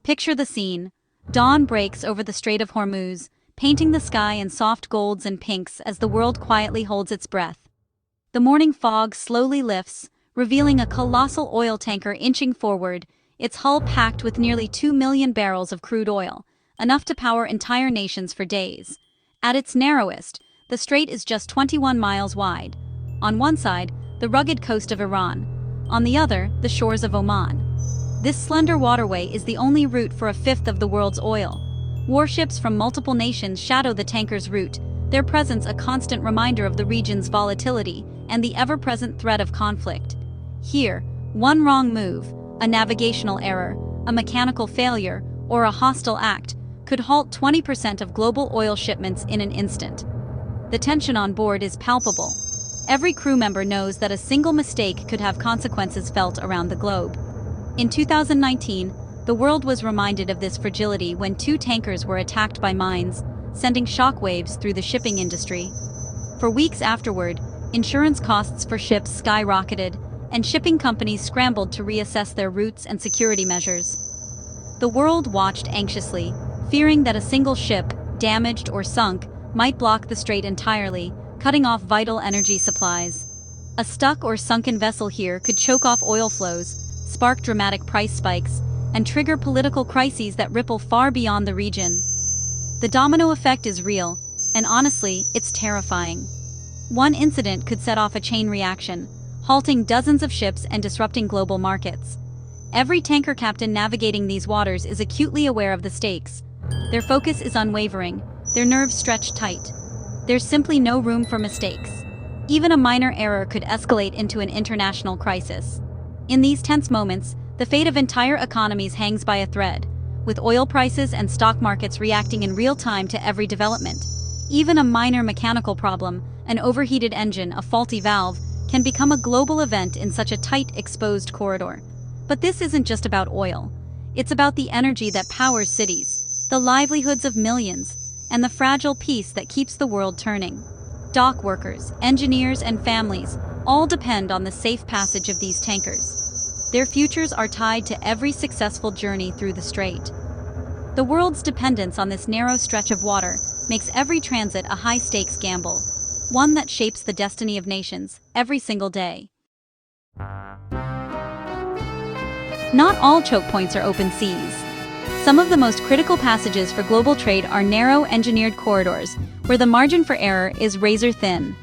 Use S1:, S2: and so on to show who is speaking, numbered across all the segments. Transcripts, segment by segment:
S1: Picture the scene. Dawn breaks over the Strait of Hormuz, painting the sky in soft golds and pinks as the world quietly holds its breath. The morning fog slowly lifts, revealing a colossal oil tanker inching forward, its hull packed with nearly 2 million barrels of crude oil, enough to power entire nations for days. At its narrowest, the strait is just 21 miles wide. On one side, the rugged coast of Iran. On the other, the shores of Oman. This slender waterway is the only route for a fifth of the world's oil. Warships from multiple nations shadow the tanker's route, their presence a constant reminder of the region's volatility and the ever-present threat of conflict. Here, one wrong move, a navigational error, a mechanical failure, or a hostile act could halt 20% of global oil shipments in an instant. The tension on board is palpable. Every crew member knows that a single mistake could have consequences felt around the globe. In 2019, the world was reminded of this fragility when 2 tankers were attacked by mines, sending shockwaves through the shipping industry. For weeks afterward, insurance costs for ships skyrocketed, and shipping companies scrambled to reassess their routes and security measures. The world watched anxiously, fearing that a single ship, damaged or sunk, might block the strait entirely, cutting off vital energy supplies. A stuck or sunken vessel here could choke off oil flows, spark dramatic price spikes, and trigger political crises that ripple far beyond the region. The domino effect is real, and honestly, it's terrifying. One incident could set off a chain reaction, halting dozens of ships and disrupting global markets. Every tanker captain navigating these waters is acutely aware of the stakes. Their focus is unwavering, their nerves stretched tight. There's simply no room for mistakes. Even a minor error could escalate into an international crisis. In these tense moments, the fate of entire economies hangs by a thread, with oil prices and stock markets reacting in real time to every development. Even a minor mechanical problem, an overheated engine, a faulty valve, can become a global event in such a tight, exposed corridor. But this isn't just about oil. It's about the energy that powers cities, the livelihoods of millions, and the fragile peace that keeps the world turning. Dock workers, engineers, and families all depend on the safe passage of these tankers. Their futures are tied to every successful journey through the strait. The world's dependence on this narrow stretch of water makes every transit a high-stakes gamble, one that shapes the destiny of nations every single day. Not all choke points are open seas. Some of the most critical passages for global trade are narrow, engineered corridors, where the margin for error is razor-thin.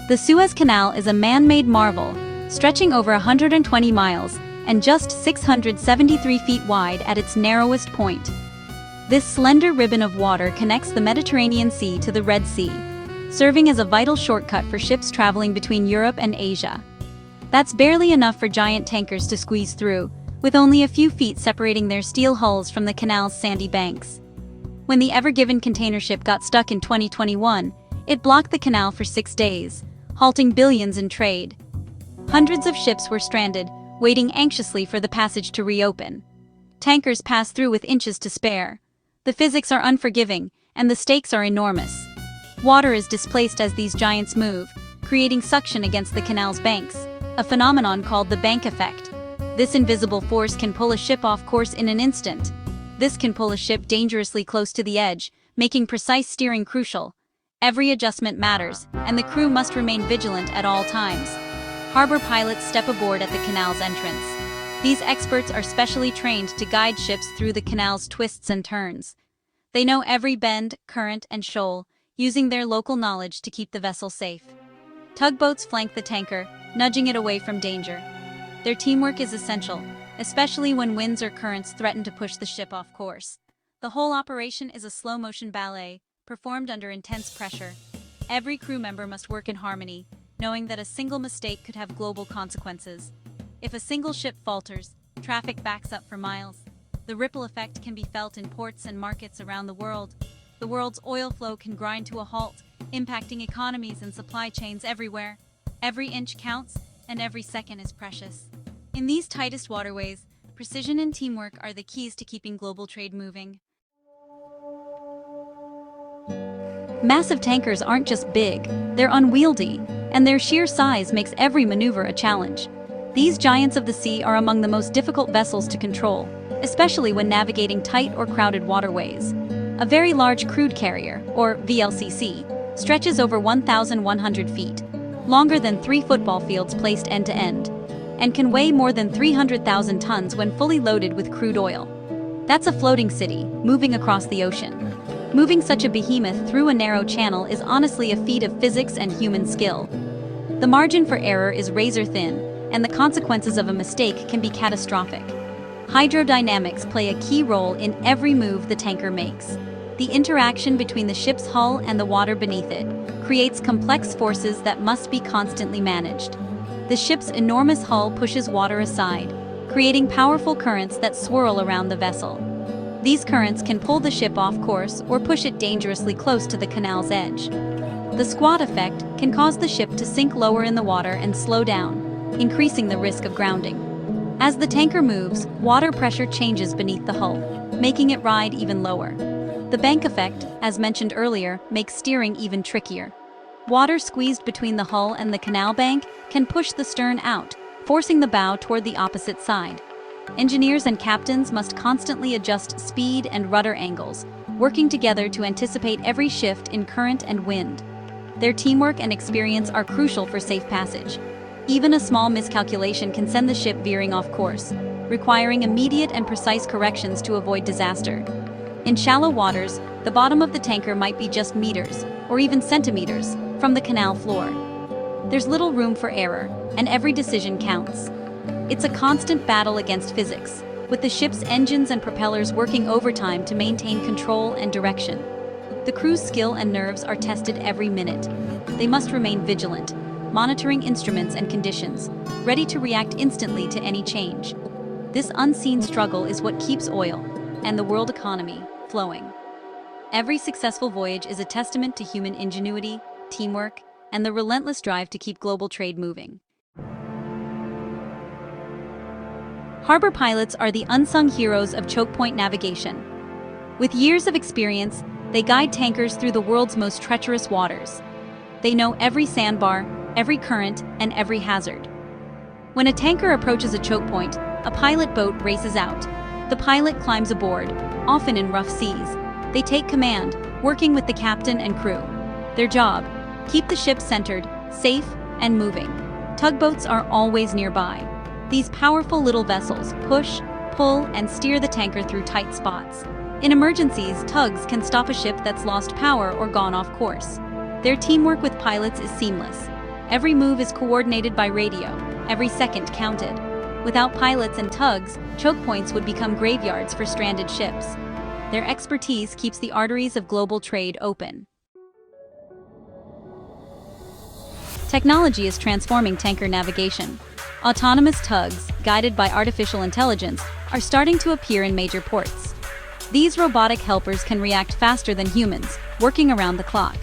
S1: The Suez Canal is a man-made marvel, stretching over 120 miles and just 673 feet wide at its narrowest point. This slender ribbon of water connects the Mediterranean Sea to the Red Sea, serving as a vital shortcut for ships traveling between Europe and Asia. That's barely enough for giant tankers to squeeze through, with only a few feet separating their steel hulls from the canal's sandy banks. When the Ever Given container ship got stuck in 2021, it blocked the canal for 6 days, halting billions in trade. Hundreds of ships were stranded, waiting anxiously for the passage to reopen. Tankers pass through with inches to spare. The physics are unforgiving, and the stakes are enormous. Water is displaced as these giants move, creating suction against the canal's banks, a phenomenon called the bank effect. This invisible force can pull a ship off course in an instant. This can pull a ship dangerously close to the edge, making precise steering crucial. Every adjustment matters, and the crew must remain vigilant at all times. Harbor pilots step aboard at the canal's entrance. These experts are specially trained to guide ships through the canal's twists and turns. They know every bend, current, and shoal, using their local knowledge to keep the vessel safe. Tugboats flank the tanker, nudging it away from danger. Their teamwork is essential, especially when winds or currents threaten to push the ship off course. The whole operation is a slow-motion ballet, performed under intense pressure. Every crew member must work in harmony, knowing that a single mistake could have global consequences. If a single ship falters, traffic backs up for miles. The ripple effect can be felt in ports and markets around the world. The world's oil flow can grind to a halt, impacting economies and supply chains everywhere. Every inch counts, and every second is precious. In these tightest waterways, precision and teamwork are the keys to keeping global trade moving. Massive tankers aren't just big, they're unwieldy, and their sheer size makes every maneuver a challenge. These giants of the sea are among the most difficult vessels to control, especially when navigating tight or crowded waterways. A very large crude carrier, or VLCC, stretches over 1,100 feet, longer than 3 football fields placed end to end, and can weigh more than 300,000 tons when fully loaded with crude oil. That's a floating city, moving across the ocean. Moving such a behemoth through a narrow channel is honestly a feat of physics and human skill. The margin for error is razor thin, and the consequences of a mistake can be catastrophic. Hydrodynamics play a key role in every move the tanker makes. The interaction between the ship's hull and the water beneath it creates complex forces that must be constantly managed. The ship's enormous hull pushes water aside, creating powerful currents that swirl around the vessel. These currents can pull the ship off course or push it dangerously close to the canal's edge. The squat effect can cause the ship to sink lower in the water and slow down, increasing the risk of grounding. As the tanker moves, water pressure changes beneath the hull, making it ride even lower. The bank effect, as mentioned earlier, makes steering even trickier. Water squeezed between the hull and the canal bank can push the stern out, forcing the bow toward the opposite side. Engineers and captains must constantly adjust speed and rudder angles, working together to anticipate every shift in current and wind. Their teamwork and experience are crucial for safe passage. Even a small miscalculation can send the ship veering off course, requiring immediate and precise corrections to avoid disaster. In shallow waters, the bottom of the tanker might be just meters, or even centimeters, from the canal floor. There's little room for error, and every decision counts. It's a constant battle against physics, with the ship's engines and propellers working overtime to maintain control and direction. The crew's skill and nerves are tested every minute. They must remain vigilant, monitoring instruments and conditions, ready to react instantly to any change. This unseen struggle is what keeps oil, and the world economy, flowing. Every successful voyage is a testament to human ingenuity, teamwork, and the relentless drive to keep global trade moving. Harbor pilots are the unsung heroes of chokepoint navigation. With years of experience, they guide tankers through the world's most treacherous waters. They know every sandbar, every current, and every hazard. When a tanker approaches a chokepoint, a pilot boat races out. The pilot climbs aboard, often in rough seas. They take command, working with the captain and crew. Their job: keep the ship centered, safe, and moving. Tugboats are always nearby. These powerful little vessels push, pull, and steer the tanker through tight spots. In emergencies, tugs can stop a ship that's lost power or gone off course. Their teamwork with pilots is seamless. Every move is coordinated by radio, every second counted. Without pilots and tugs, chokepoints would become graveyards for stranded ships. Their expertise keeps the arteries of global trade open. Technology is transforming tanker navigation. Autonomous tugs, guided by artificial intelligence, are starting to appear in major ports. These robotic helpers can react faster than humans, working around the clock.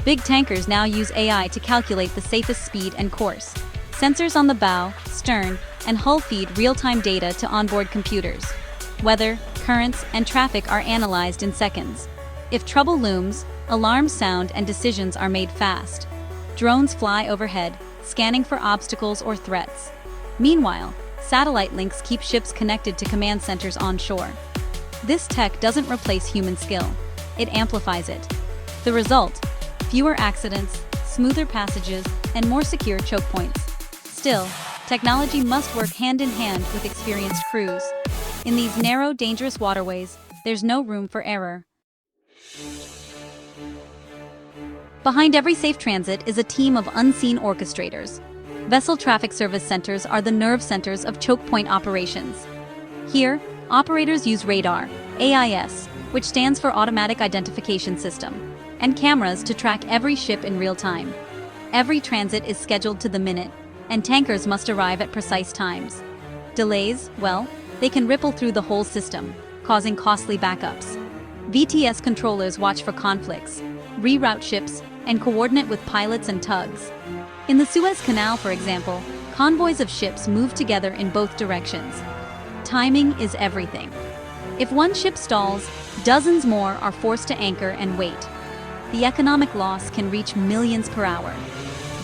S1: Big tankers now use AI to calculate the safest speed and course. Sensors on the bow, stern, and hull feed real-time data to onboard computers. Weather, currents, and traffic are analyzed in seconds. If trouble looms, alarms sound and decisions are made fast. Drones fly overhead, scanning for obstacles or threats. Meanwhile, satellite links keep ships connected to command centers onshore. This tech doesn't replace human skill, it amplifies it. The result: fewer accidents, smoother passages, and more secure choke points. Still, technology must work hand in hand with experienced crews. In these narrow, dangerous waterways, there's no room for error. Behind every safe transit is a team of unseen orchestrators. Vessel traffic service centers are the nerve centers of choke point operations. Here, operators use radar, AIS, which stands for Automatic Identification System, and cameras to track every ship in real time. Every transit is scheduled to the minute, and tankers must arrive at precise times. Delays, well, they can ripple through the whole system, causing costly backups. VTS controllers watch for conflicts, reroute ships, and coordinate with pilots and tugs. In the Suez Canal, for example, convoys of ships move together in both directions. Timing is everything. If one ship stalls, dozens more are forced to anchor and wait. The economic loss can reach millions per hour.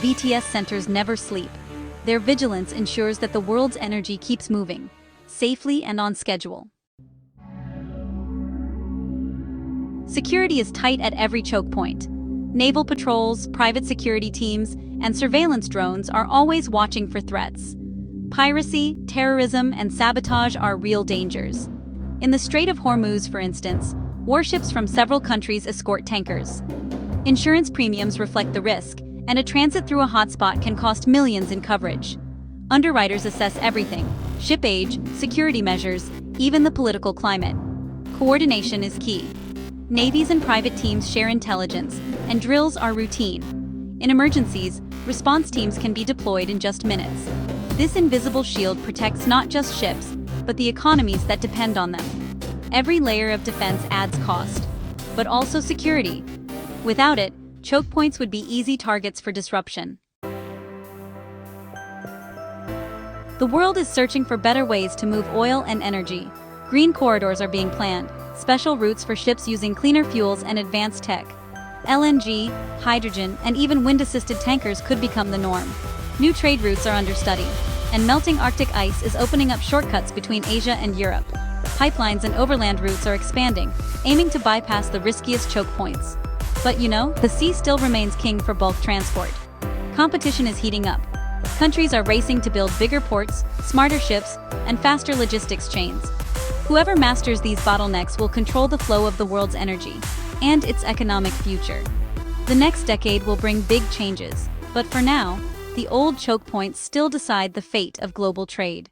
S1: VTS centers never sleep. Their vigilance ensures that the world's energy keeps moving, safely and on schedule. Security is tight at every choke point. Naval patrols, private security teams, and surveillance drones are always watching for threats. Piracy, terrorism, and sabotage are real dangers. In the Strait of Hormuz, for instance, warships from several countries escort tankers. Insurance premiums reflect the risk, and a transit through a hotspot can cost millions in coverage. Underwriters assess everything: ship age, security measures, even the political climate. Coordination is key. Navies and private teams share intelligence, and drills are routine. In emergencies, response teams can be deployed in just minutes. This invisible shield protects not just ships, but the economies that depend on them. Every layer of defense adds cost, but also security. Without it, choke points would be easy targets for disruption. The world is searching for better ways to move oil and energy. Green corridors are being planned, special routes for ships using cleaner fuels and advanced tech. LNG, hydrogen, and even wind-assisted tankers could become the norm. New trade routes are under study, and melting Arctic ice is opening up shortcuts between Asia and Europe. Pipelines and overland routes are expanding, aiming to bypass the riskiest choke points. But the sea still remains king for bulk transport. Competition is heating up. Countries are racing to build bigger ports, smarter ships, and faster logistics chains. Whoever masters these bottlenecks will control the flow of the world's energy and its economic future. The next decade will bring big changes, but for now, the old choke points still decide the fate of global trade.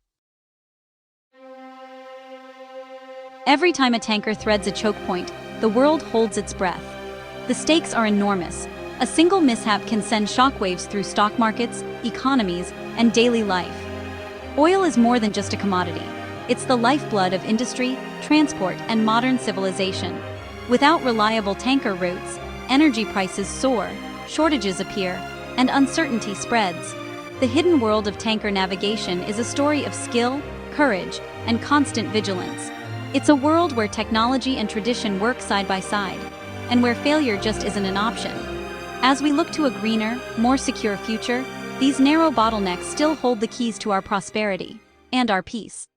S1: Every time a tanker threads a choke point, the world holds its breath. The stakes are enormous. A single mishap can send shockwaves through stock markets, economies, and daily life. Oil is more than just a commodity. It's the lifeblood of industry, transport, and modern civilization. Without reliable tanker routes, energy prices soar, shortages appear, and uncertainty spreads. The hidden world of tanker navigation is a story of skill, courage, and constant vigilance. It's a world where technology and tradition work side by side, and where failure just isn't an option. As we look to a greener, more secure future, these narrow bottlenecks still hold the keys to our prosperity and our peace.